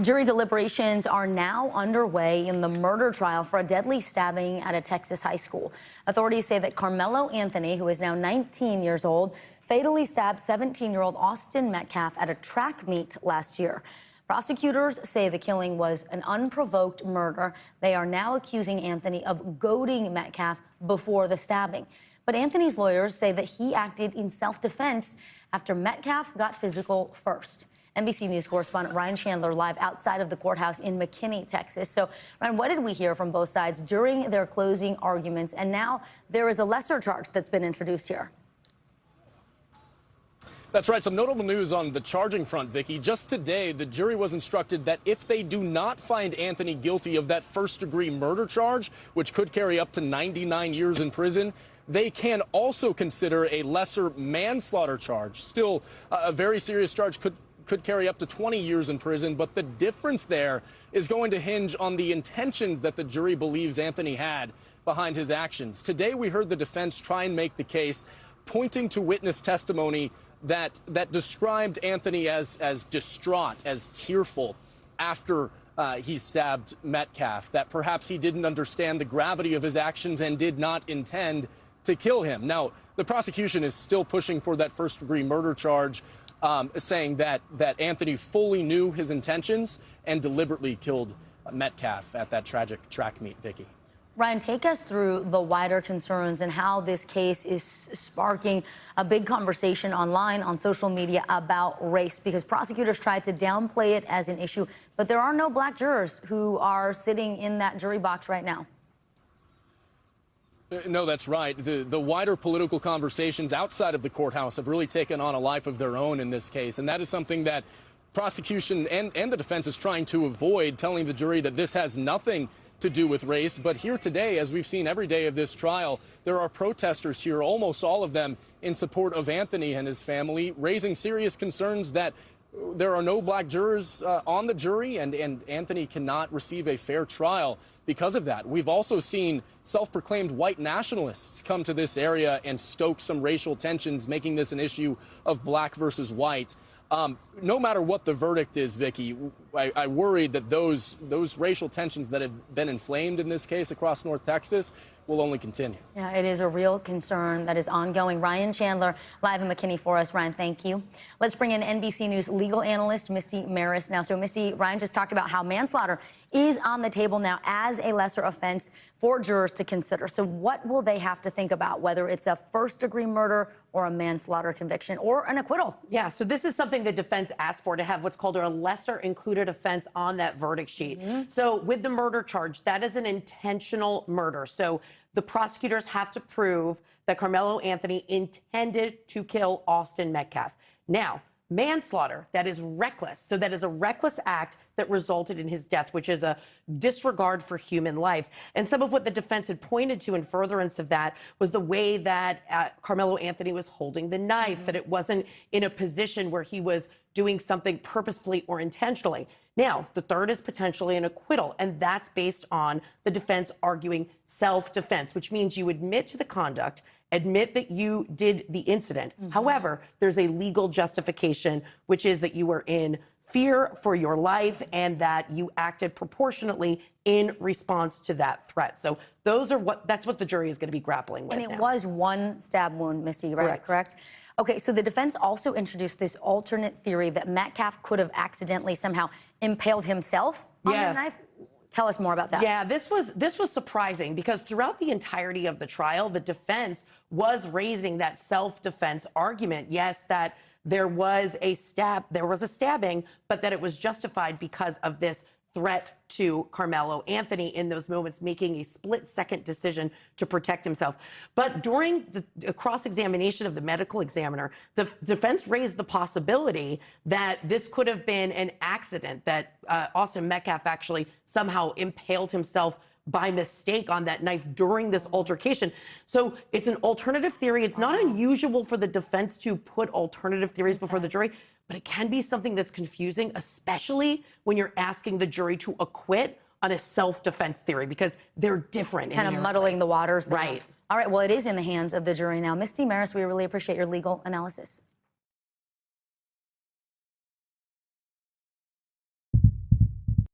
Jury deliberations are now underway in the murder trial for a deadly stabbing at a Texas high school. Authorities say that Karmelo Anthony, who is now 19 years old, fatally stabbed 17-year-old Austin Metcalf at a track meet last year. Prosecutors say the killing was an unprovoked murder. They are now accusing Anthony of goading Metcalf before the stabbing. But Anthony's lawyers say that he acted in self-defense after Metcalf got physical first. NBC News correspondent Ryan Chandler live outside of the courthouse in McKinney, Texas. So, Ryan, what did we hear from both sides during their closing arguments? And now there is a lesser charge that's been introduced here. That's right. Some notable news on the charging front, Vicky. Just today, the jury was instructed that if they do not find Anthony guilty of that first-degree murder charge, which could carry up to 99 years in prison, they can also consider a lesser manslaughter charge. Still, a very serious charge could carry up to 20 years in prison, but the difference there is going to hinge on the intentions that the jury believes Anthony had behind his actions. Today, we heard the defense try and make the case, pointing to witness testimony that described Anthony as distraught, as tearful after he stabbed Metcalf, that perhaps he didn't understand the gravity of his actions and did not intend to kill him. Now, the prosecution is still pushing for that first-degree murder charge, saying that Anthony fully knew his intentions and deliberately killed Metcalf at that tragic track meet, Vicky. Ryan, take us through the wider concerns and how this case is sparking a big conversation online, on social media about race, because prosecutors tried to downplay it as an issue, but there are no black jurors who are sitting in that jury box right now. No, that's right. The wider political conversations outside of the courthouse have really taken on a life of their own in this case, and that is something that prosecution and the defense is trying to avoid, telling the jury that this has nothing to do with race. But here today, as we've seen every day of this trial, there are protesters here, almost all of them in support of Anthony and his family, raising serious concerns that there are no black jurors on the jury, and Anthony cannot receive a fair trial because of that. We've also seen self-proclaimed white nationalists come to this area and stoke some racial tensions, making this an issue of black versus white. No matter what the verdict is, Vicky, I worry that those racial tensions that have been inflamed in this case across North Texas will only continue. Yeah, it is a real concern that is ongoing. Ryan Chandler, live in McKinney for us. Ryan, thank you. Let's bring in NBC News legal analyst Misty Marris now. So, Misty, Ryan just talked about how manslaughter is on the table now as a lesser offense for jurors to consider. So what will they have to think about, whether it's a first-degree murder or a manslaughter conviction or an acquittal? Yeah, so this is something the defense asked for, to have what's called a lesser included offense on that verdict sheet. So with the murder charge, that is an intentional murder. So the prosecutors have to prove that Karmelo Anthony intended to kill Austin Metcalf. Now, manslaughter, that is reckless. So that is a reckless act that resulted in his death, which is a disregard for human life. And some of what the defense had pointed to in furtherance of that was the way that Karmelo Anthony was holding the knife, that it wasn't in a position where he was doing something purposefully or intentionally. Now, the third is potentially an acquittal, and that's based on the defense arguing self-defense, which means you admit to the conduct, admit that you did the incident. However, there's a legal justification, which is that you were in fear for your life and that you acted proportionately in response to that threat. So that's what the jury is going to be grappling with. And it was one stab wound, Misty, right? Correct? Okay, so the defense also introduced this alternate theory that Metcalf could have accidentally somehow impaled himself on the knife. Tell us more about that. Yeah, this was surprising because throughout the entirety of the trial, the defense was raising that self-defense argument. Yes, that there was a stabbing, but that it was justified because of this threat to Karmelo Anthony in those moments, making a split-second decision to protect himself. But during the cross-examination of the medical examiner, the defense raised the possibility that this could have been an accident, that Austin Metcalf actually somehow impaled himself by mistake on that knife during this altercation. So it's an alternative theory. It's not unusual for the defense to put alternative theories before the jury, but it can be something that's confusing, especially when you're asking the jury to acquit on a self-defense theory, because they're different. Kind of muddling the waters there. Right. All right, well, it is in the hands of the jury now. Misty Marris, we really appreciate your legal analysis.